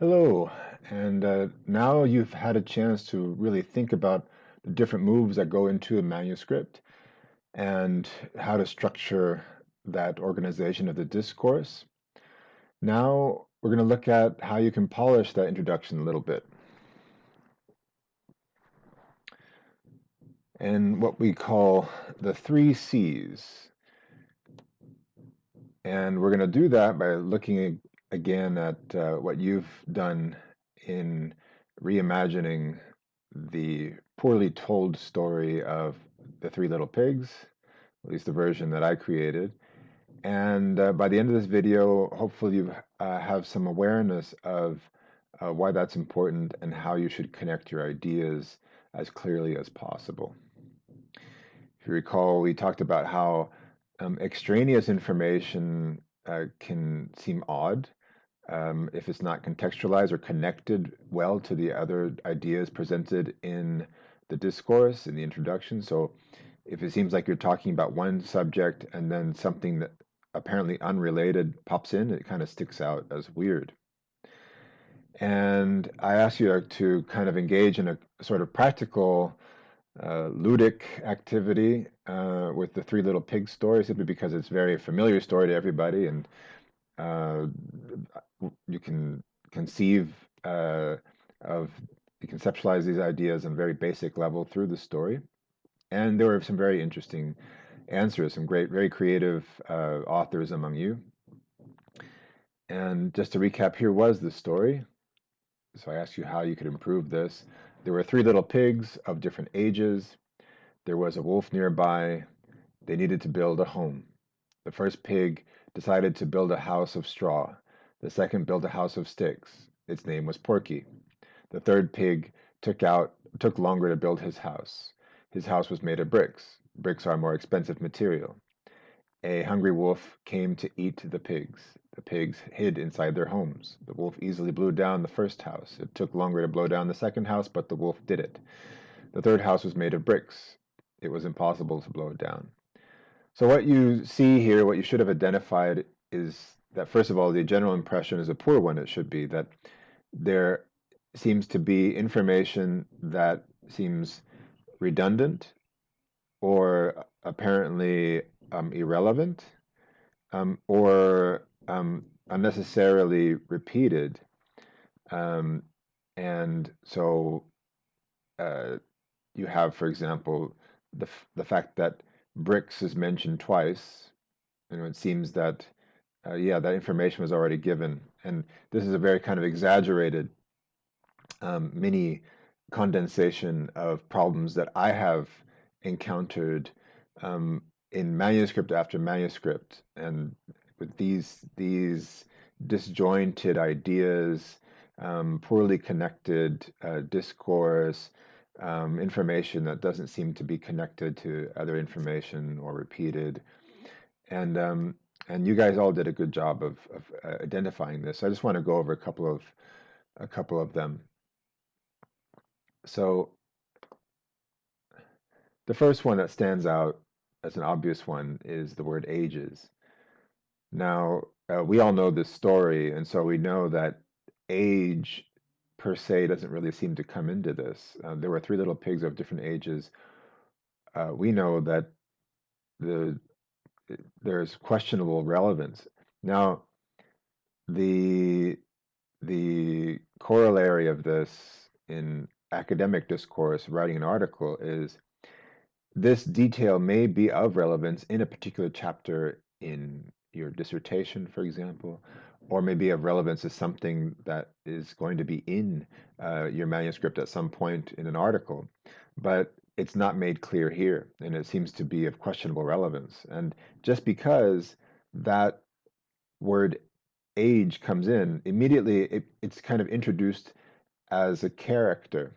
Hello, and now you've had a chance to really think about the different moves that go into a manuscript and how to structure that organization of the discourse. Now we're going to look at how you can polish that introduction a little bit and what we call the three C's. And we're going to do that by looking again at what you've done in reimagining the poorly told story of the Three Little Pigs, at least the version that I created. And by the end of this video, hopefully you have some awareness of why that's important and how you should connect your ideas as clearly as possible. If you recall, we talked about how extraneous information can seem odd if it's not contextualized or connected well to the other ideas presented in the discourse, in the introduction. So if it seems like you're talking about one subject and then something that apparently unrelated pops in, it kind of sticks out as weird. And I ask you to kind of engage in a sort of practical ludic activity with the Three Little Pigs story, simply because it's a very familiar story to everybody, and uh, you can conceive of you conceptualize these ideas on a very basic level through the story. And there were some very interesting answers, some great, very creative authors among you. And just to recap, here was the story. So I asked you how you could improve this. There were three little pigs of different ages. There was a wolf nearby. They needed to build a home. The first pig decided to build a house of straw. The second built a house of sticks. Its name was Porky. The third pig took longer to build his house. His house was made of bricks. Bricks are a more expensive material. A hungry wolf came to eat the pigs. The pigs hid inside their homes. The wolf easily blew down the first house. It took longer to blow down the second house, but the wolf did it. The third house was made of bricks. It was impossible to blow it down. So what you see here, what you should have identified is that, first of all, the general impression is a poor one. It should be that there seems to be information that seems redundant or apparently irrelevant or unnecessarily repeated. Um, and so you have, for example, the fact that bricks is mentioned twice. It seems that, yeah, that information was already given. And this is a very kind of exaggerated mini condensation of problems that I have encountered um, in manuscript after manuscript, and with these disjointed ideas, poorly connected discourse, information that doesn't seem to be connected to other information or repeated, and and you guys all did a good job of identifying this. So I just want to go over a couple of them. So the first one that stands out as an obvious one is the word ages. Now, we all know this story, and so we know that age per se doesn't really seem to come into this. There were three little pigs of different ages. We know that the there's questionable relevance. Now, the the corollary of this in academic discourse, writing an article, is this detail may be of relevance in a particular chapter in your dissertation, for example, or may be of relevance as something that is going to be in your manuscript at some point in an article, but it's not made clear here, and it seems to be of questionable relevance. And just because that word age comes in, immediately it's kind of introduced as a character.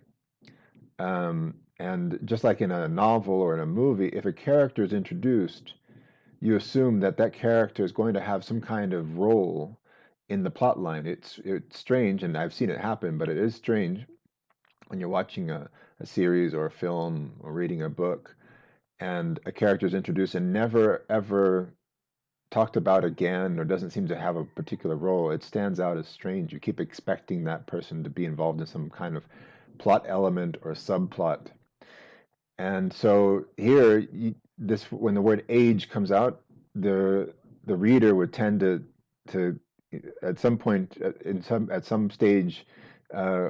And just like in a novel or in a movie, if a character is introduced, you assume that that character is going to have some kind of role in the plot line. It's strange, and I've seen it happen, but it is strange when you're watching a series or a film or reading a book, and a character is introduced and never ever talked about again or doesn't seem to have a particular role, it stands out as strange. You keep expecting that person to be involved in some kind of plot element or subplot. And so here, this when the word age comes out, the reader would tend to at some point at some stage uh,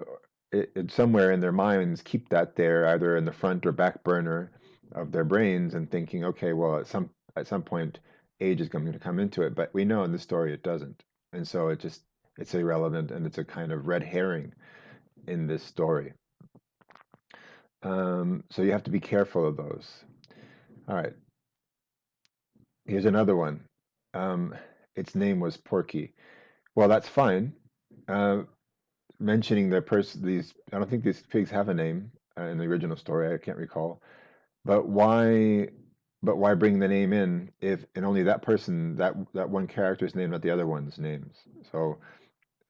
somewhere in their minds keep that there either in the front or back burner of their brains and thinking, okay, well at some point age is going to come into it, but we know in the story it doesn't, and so it's irrelevant and it's a kind of red herring in this story. So you have to be careful of those. All right, here's another one. Um, its name was Porky. Well, that's fine. Uh, Mentioning the person, these, I don't think these pigs have a name in the original story. I can't recall. But why? But why bring the name in if and only that person, that one character's name, not the other one's names? So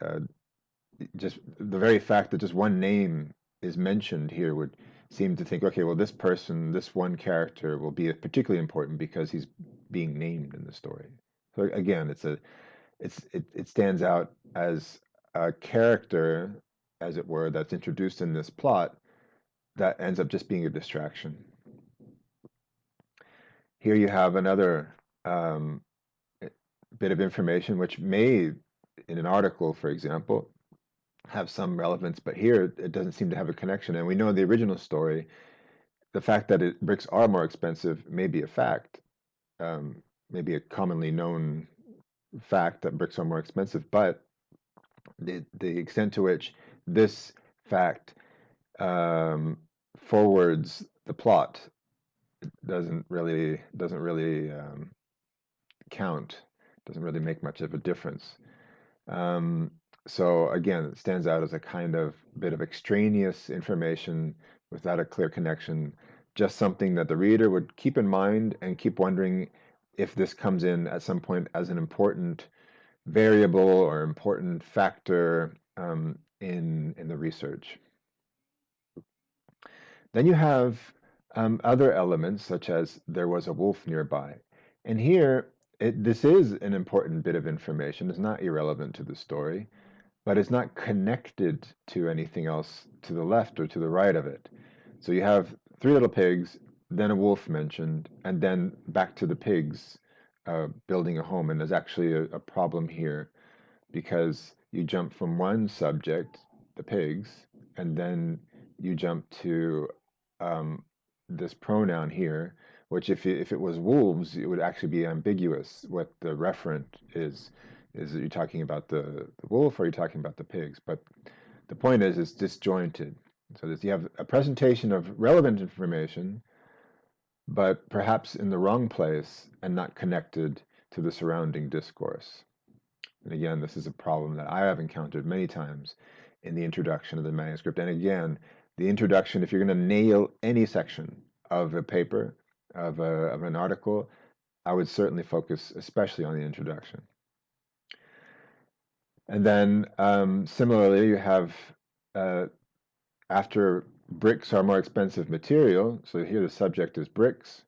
uh, just the very fact that just one name is mentioned here would seem to think, okay, well, this person, this one character will be particularly important because he's being named in the story. So again, it stands out as a character, as it were, that's introduced in this plot that ends up just being a distraction. Here you have another um, bit of information which may, in an article, for example, have some relevance, but here it doesn't seem to have a connection. And we know in the original story, the fact that bricks are more expensive may be a fact, maybe a commonly known fact that bricks are more expensive, but the extent to which this fact um, forwards the plot doesn't really count, doesn't really make much of a difference. Um, so again, it stands out as a kind of bit of extraneous information without a clear connection, just something that the reader would keep in mind and keep wondering if this comes in at some point as an important variable or important factor in the research. Then you have other elements such as there was a wolf nearby. And here, this is an important bit of information. It's not irrelevant to the story, but it's not connected to anything else to the left or to the right of it. So you have three little pigs, then a wolf mentioned, and then back to the pigs building a home. And there's actually a problem here because you jump from one subject, the pigs, and then you jump to um, this pronoun here, which if it was wolves, it would actually be ambiguous what the referent is. Is it you talking about the wolf or are you talking about the pigs? But the point is it's disjointed. So that you have a presentation of relevant information, but perhaps in the wrong place and not connected to the surrounding discourse. And again, this is a problem that I have encountered many times in the introduction of the manuscript. And again, the introduction, if you're going to nail any section of a paper, of an article, I would certainly focus especially on the introduction. And then similarly, you have after bricks are more expensive material, so here the subject is bricks,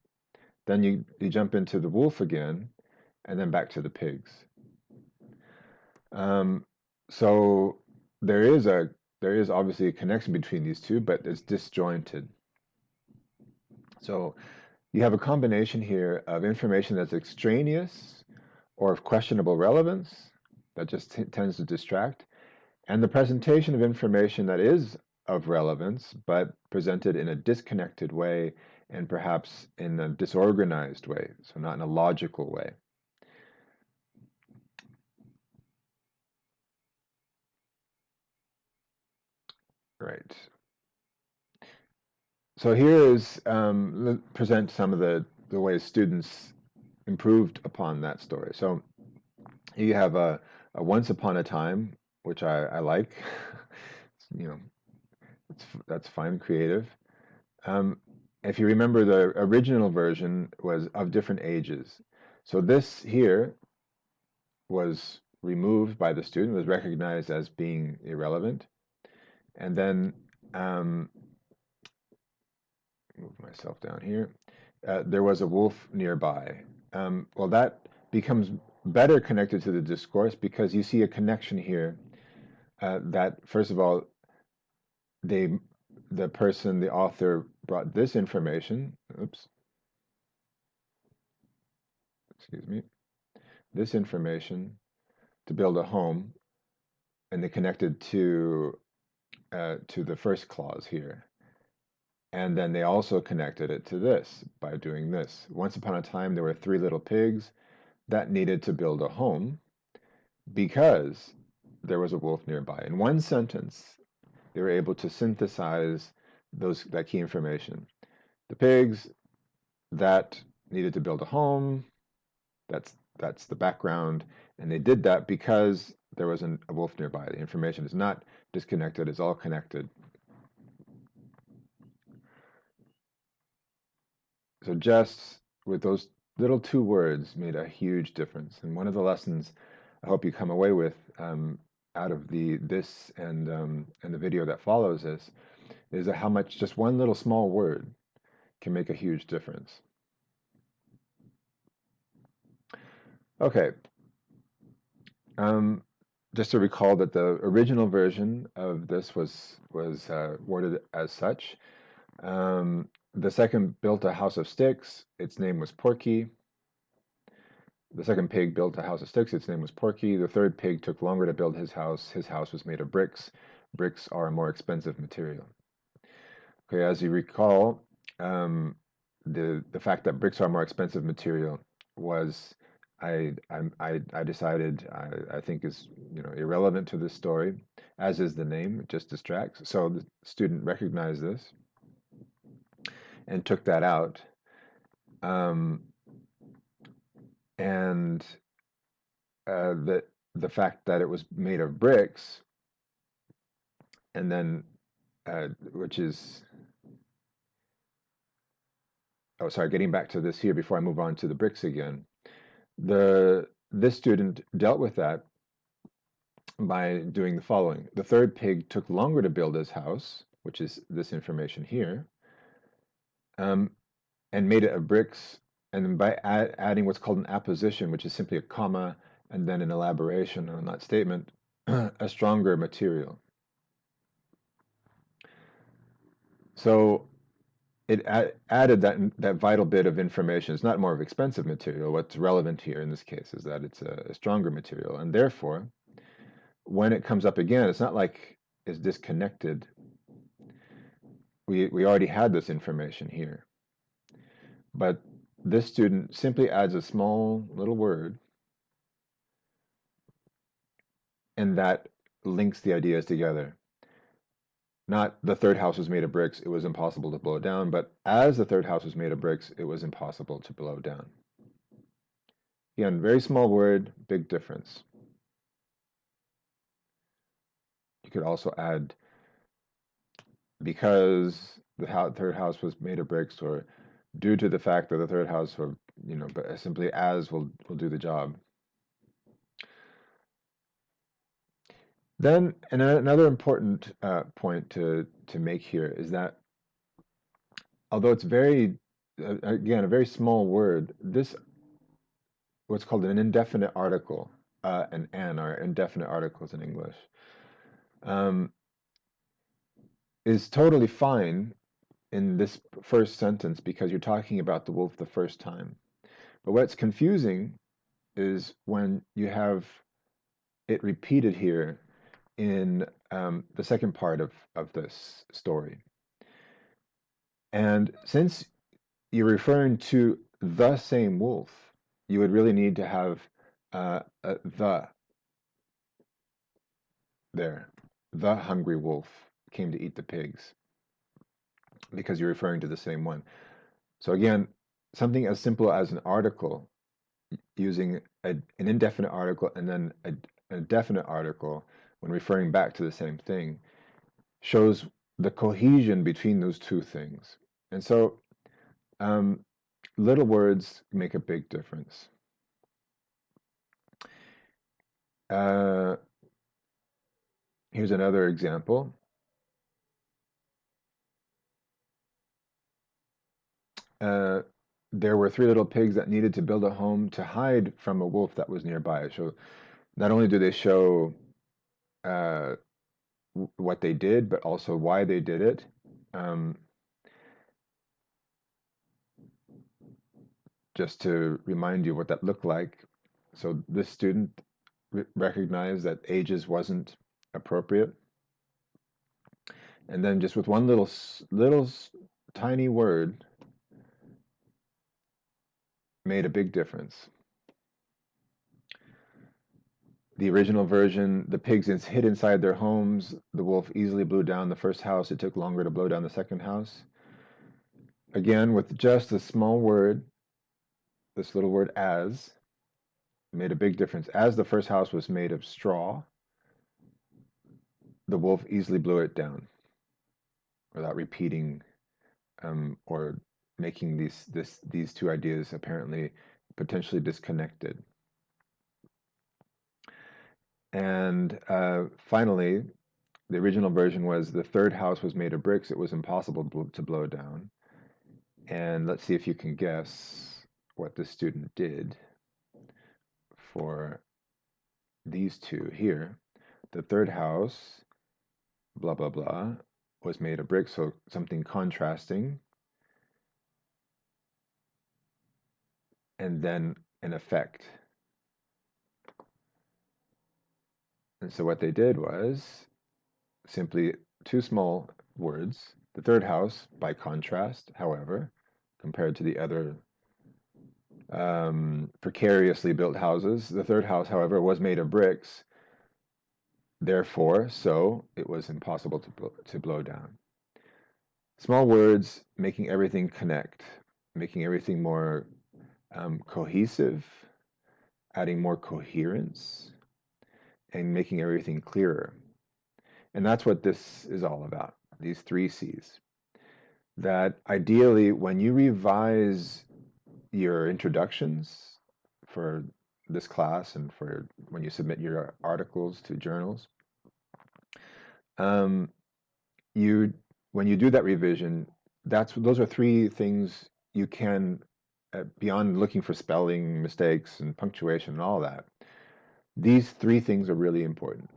then you jump into the wolf again, and then back to the pigs. Um, so there is obviously a connection between these two, but it's disjointed. So you have a combination here of information that's extraneous or of questionable relevance that just tends to distract, and the presentation of information that is of relevance, but presented in a disconnected way and perhaps in a disorganized way, so not in a logical way. Right. So here is present some of the ways students improved upon that story. So you have a once upon a time, which I like. You know, that's fine, creative. Um, if you remember, the original version was of different ages. So this here was removed by the student, was recognized as being irrelevant, and then move myself down here. There was a wolf nearby. Well, that becomes better connected to the discourse because you see a connection here that, first of all, they, the person, the author, brought this information. Oops, excuse me. This information to build a home, and they connected to the first clause here. And then they also connected it to this by doing this. Once upon a time, there were three little pigs that needed to build a home because there was a wolf nearby. In one sentence, they were able to synthesize that key information. The pigs that needed to build a home, that's the background, and they did that because there was a wolf nearby. The information is not disconnected, it's all connected. So just with those little two words made a huge difference. And one of the lessons I hope you come away with out of this and the video that follows this is how much just one little small word can make a huge difference. Okay. Just to recall that the original version of this was worded as such. The second built a house of sticks. Its name was Porky. The second pig built a house of sticks. Its name was Porky. The third pig took longer to build his house. His house was made of bricks. Bricks are a more expensive material. Okay, as you recall, the fact that bricks are a more expensive material was I decided I think is irrelevant to this story, as is the name. It just distracts. So the student recognized this and took that out. And the fact that it was made of bricks, and then which is, oh, sorry, getting back to this here before I move on to the bricks again. This student dealt with that by doing the following. The third pig took longer to build his house, which is this information here, and made it of bricks, and then by adding what's called an apposition, which is simply a comma and then an elaboration on that statement, a stronger material. So it added that vital bit of information. It's not more of expensive material. What's relevant here in this case is that it's a stronger material, and therefore, when it comes up again, it's not like it's disconnected. We already had this information here, but this student simply adds a small little word, and that links the ideas together. Not the third house was made of bricks, it was impossible to blow down, but as the third house was made of bricks, it was impossible to blow down. Again, very small word, big difference. You could also add because the third house was made of bricks, or due to the fact that the third house, or but simply as will do the job. Then, and another important point to make here is that although it's very, again, a very small word, this what's called an indefinite article, an are indefinite articles in English, is totally fine in this first sentence because you're talking about the wolf the first time. But what's confusing is when you have it repeated here in the second part of this story. And since you're referring to the same wolf, you would really need to have the there. The hungry wolf came to eat the pigs, because you're referring to the same one. So again, something as simple as an article, using an indefinite article and then a definite article when referring back to the same thing, shows the cohesion between those two things. And so little words make a big difference. Here's another example. there were three little pigs that needed to build a home to hide from a wolf that was nearby. So not only do they show uh, what they did, but also why they did it. Um, just to remind you what that looked like. So this student recognized that ages wasn't appropriate, and then just with one little tiny word made a big difference. The original version, the pigs hid inside their homes. The wolf easily blew down the first house. It took longer to blow down the second house. Again, with just a small word, this little word as, made a big difference. As the first house was made of straw, the wolf easily blew it down without repeating or making these two ideas apparently potentially disconnected. And finally, the original version was the third house was made of bricks. It was impossible to blow down. And let's see if you can guess what the student did for these two here. The third house, blah, blah, blah, was made of bricks, so something contrasting. And then an effect. And so what they did was simply two small words. The third house, by contrast, however, compared to the other precariously built houses, the third house, however, was made of bricks. Therefore, so it was impossible to blow down. Small words making everything connect, making everything more cohesive, adding more coherence, and making everything clearer. And that's what this is all about, these three C's. That ideally, when you revise your introductions for this class and for when you submit your articles to journals, um, you when you do that revision, those are three things you can, beyond looking for spelling mistakes and punctuation and all that. These three things are really important.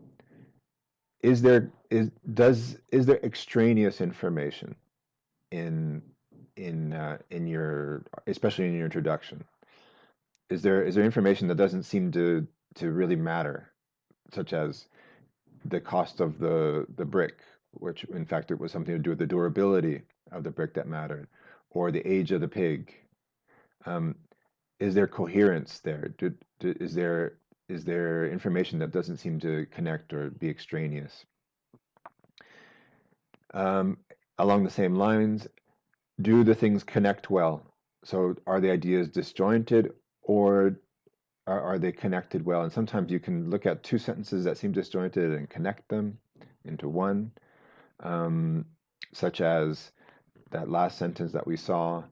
Is there extraneous information in your, especially in your introduction? Is there information that doesn't seem to really matter, such as the cost of the brick, which in fact it was something to do with the durability of the brick that mattered, or the age of the pig? Um, is there coherence there? Is there information that doesn't seem to connect or be extraneous? Um, Along the same lines, do the things connect well? So are the ideas disjointed, or are they connected well? And sometimes you can look at two sentences that seem disjointed and connect them into one, um, such as that last sentence that we saw.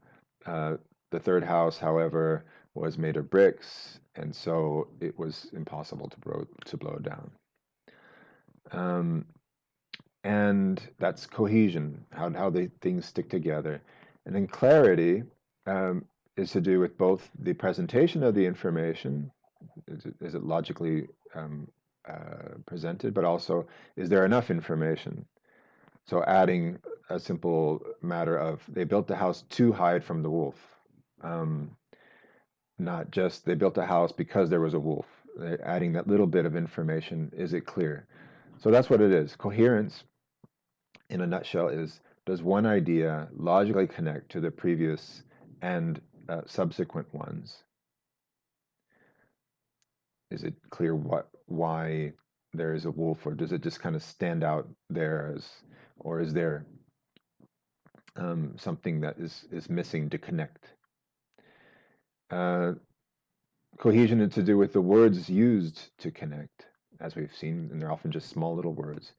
Uh, the third house, however, was made of bricks, and so it was impossible to blow down. And that's cohesion, how the things stick together. And then clarity um, is to do with both the presentation of the information, is it logically presented, but also is there enough information? So adding a simple matter of they built the house to hide from the wolf, um, not just they built a house because there was a wolf. Adding that little bit of information, is it clear? So that's what it is. Coherence, in a nutshell, is does one idea logically connect to the previous and subsequent ones? Is it clear why there is a wolf, or does it just kind of stand out there as, or is there something that is missing to connect? Uh, Cohesion is to do with the words used to connect, as we've seen, and they're often just small little words.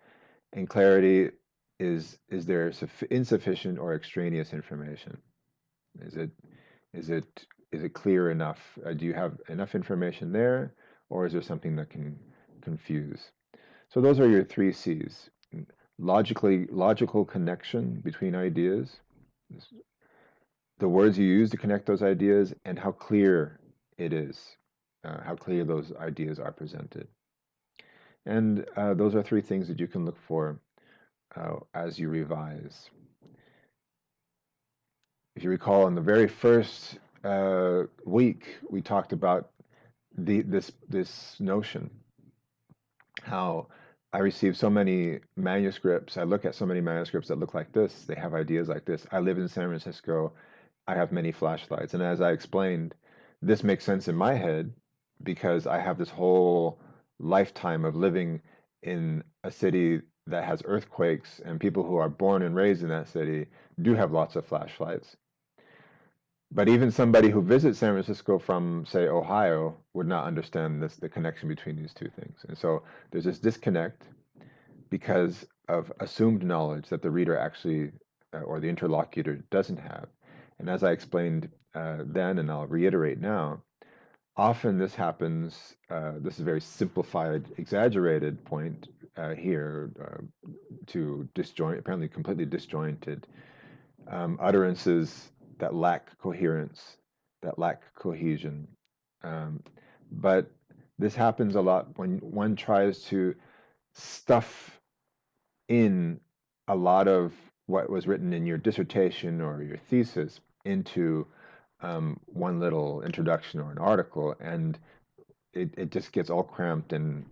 And clarity is there insufficient or extraneous information? Is it is it is it clear enough? Do you have enough information there, or is there something that can confuse? So those are your three C's. Logical connection between ideas, the words you use to connect those ideas, and how clear it is, how clear those ideas are presented. And those are three things that you can look for as you revise. If you recall, in the very first week, we talked about this notion, how I receive so many manuscripts. I look at so many manuscripts that look like this. They have ideas like this. I live in San Francisco. I have many flashlights. And as I explained, this makes sense in my head because I have this whole lifetime of living in a city that has earthquakes, and people who are born and raised in that city do have lots of flashlights. But even somebody who visits San Francisco from, say, Ohio would not understand the connection between these two things. And so there's this disconnect because of assumed knowledge that the reader actually, or the interlocutor doesn't have. And as I explained then, and I'll reiterate now, often this happens, this is a very simplified, exaggerated point here to disjoint, apparently completely disjointed utterances that lack coherence, that lack cohesion. Um, but this happens a lot when one tries to stuff in a lot of what was written in your dissertation or your thesis into one little introduction or an article, and it just gets all cramped and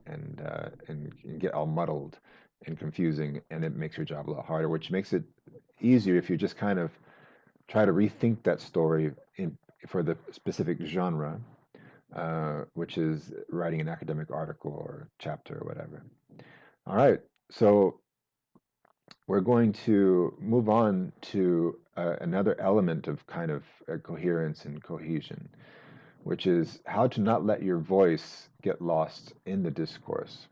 get all muddled and confusing, and it makes your job a lot harder, which makes it easier if you just kind of try to rethink that story for the specific genre, which is writing an academic article or chapter or whatever. All right, so we're going to move on to another element of kind of coherence and cohesion, which is how to not let your voice get lost in the discourse.